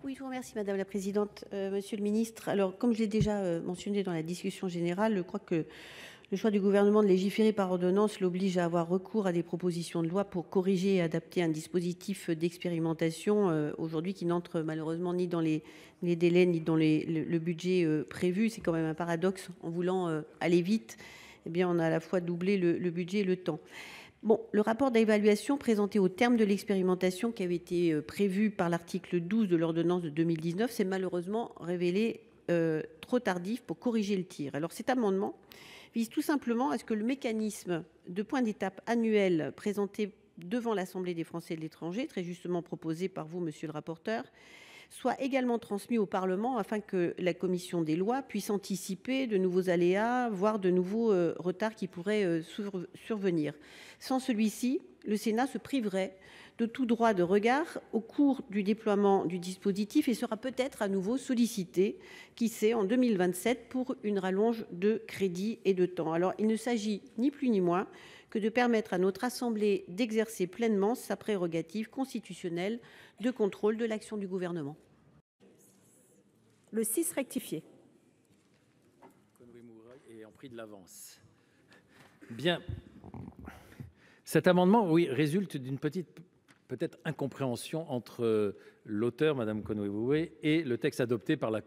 Oui, je vous remercie, Madame la Présidente. Monsieur le Ministre, alors comme je l'ai déjà mentionné dans la discussion générale, je crois que le choix du gouvernement de légiférer par ordonnance l'oblige à avoir recours à des propositions de loi pour corriger et adapter un dispositif d'expérimentation aujourd'hui qui n'entre malheureusement ni dans les délais ni dans le budget prévu. C'est quand même un paradoxe. En voulant aller vite, eh bien, on a à la fois doublé le budget et le temps. Bon, le rapport d'évaluation présenté au terme de l'expérimentation qui avait été prévu par l'article 12 de l'ordonnance de 2019 s'est malheureusement révélé trop tardif pour corriger le tir. Alors cet amendement vise tout simplement à ce que le mécanisme de point d'étape annuel présenté devant l'Assemblée des Français de l'étranger, très justement proposé par vous, monsieur le rapporteur, soit également transmis au Parlement afin que la commission des lois puisse anticiper de nouveaux aléas, voire de nouveaux retards qui pourraient survenir. Sans celui-ci, le Sénat se priverait de tout droit de regard au cours du déploiement du dispositif et sera peut-être à nouveau sollicité, qui sait, en 2027 pour une rallonge de crédits et de temps. Alors, il ne s'agit ni plus ni moins que de permettre à notre Assemblée d'exercer pleinement sa prérogative constitutionnelle de contrôle de l'action du gouvernement. Le 6 rectifié. Et en pris de l'avance. Bien. Cet amendement, oui, résulte d'une petite peut-être incompréhension entre l'auteur, Madame Conway-Mouret, et le texte adopté par la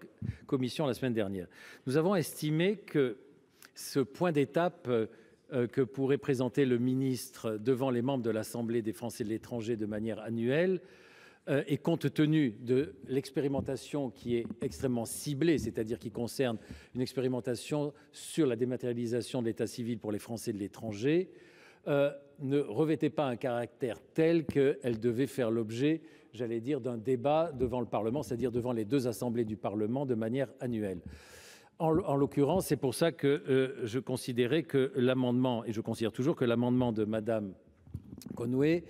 Commission la semaine dernière. Nous avons estimé que ce point d'étape que pourrait présenter le ministre devant les membres de l'Assemblée des Français de l'étranger de manière annuelle, et compte tenu de l'expérimentation qui est extrêmement ciblée, c'est-à-dire qui concerne une expérimentation sur la dématérialisation de l'état civil pour les Français de l'étranger, ne revêtait pas un caractère tel qu'elle devait faire l'objet, j'allais dire, d'un débat devant le Parlement, c'est-à-dire devant les deux assemblées du Parlement de manière annuelle. En l'occurrence, c'est pour ça que je considérais que l'amendement, et je considère toujours que l'amendement de Madame Conway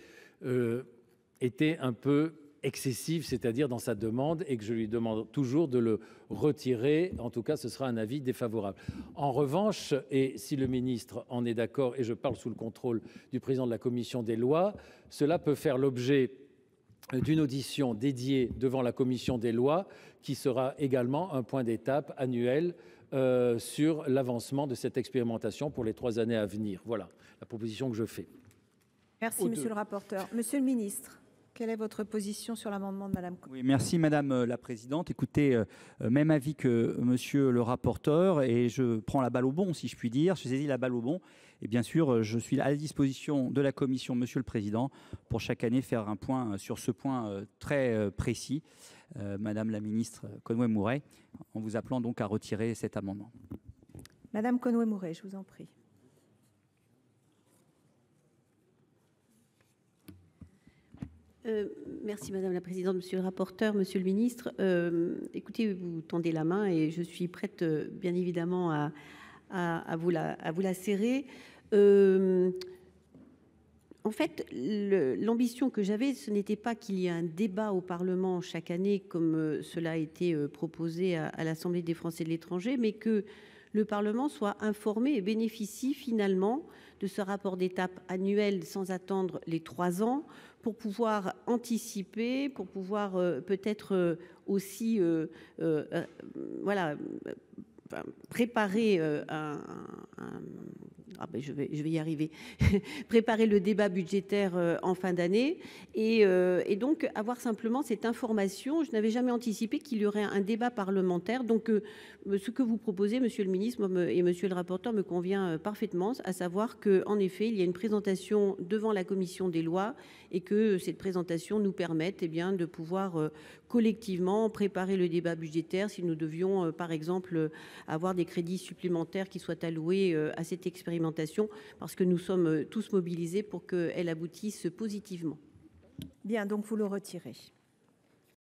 était un peu excessif, c'est-à-dire dans sa demande, et que je lui demande toujours de le retirer. En tout cas, ce sera un avis défavorable. En revanche, et si le ministre en est d'accord, et je parle sous le contrôle du président de la commission des lois, cela peut faire l'objet d'une audition dédiée devant la commission des lois, qui sera également un point d'étape annuel sur l'avancement de cette expérimentation pour les 3 années à venir. Voilà la proposition que je fais. Merci, monsieur le rapporteur. Monsieur le ministre, quelle est votre position sur l'amendement de Madame Conway? Oui, merci Madame la Présidente. Écoutez, même avis que Monsieur le rapporteur, et je prends la balle au bon, si je puis dire. Je saisis la balle au bon, et bien sûr, je suis à la disposition de la Commission, Monsieur le Président, pour chaque année faire un point sur ce point très précis, Madame la Ministre Conway-Mouret, en vous appelant donc à retirer cet amendement. Madame Conway-Mouret, je vous en prie. Merci Madame la Présidente, Monsieur le rapporteur, Monsieur le Ministre. Écoutez, vous tendez la main et je suis prête bien évidemment à vous la serrer. En fait, l'ambition que j'avais, ce n'était pas qu'il y ait un débat au Parlement chaque année comme cela a été proposé à l'Assemblée des Français de l'étranger, mais que le Parlement soit informé et bénéficie finalement de ce rapport d'étape annuel sans attendre les 3 ans pour pouvoir anticiper, pour pouvoir peut-être aussi voilà, préparer je vais y arriver. Préparer le débat budgétaire en fin d'année et donc avoir simplement cette information. Je n'avais jamais anticipé qu'il y aurait un débat parlementaire. Donc ce que vous proposez, Monsieur le Ministre et Monsieur le rapporteur, me convient parfaitement, à savoir qu'en effet, il y a une présentation devant la Commission des lois et que cette présentation nous permette de pouvoir collectivement préparer le débat budgétaire si nous devions, par exemple, avoir des crédits supplémentaires qui soient alloués à cette expérimentation, parce que nous sommes tous mobilisés pour qu'elle aboutisse positivement. Bien, donc vous le retirez.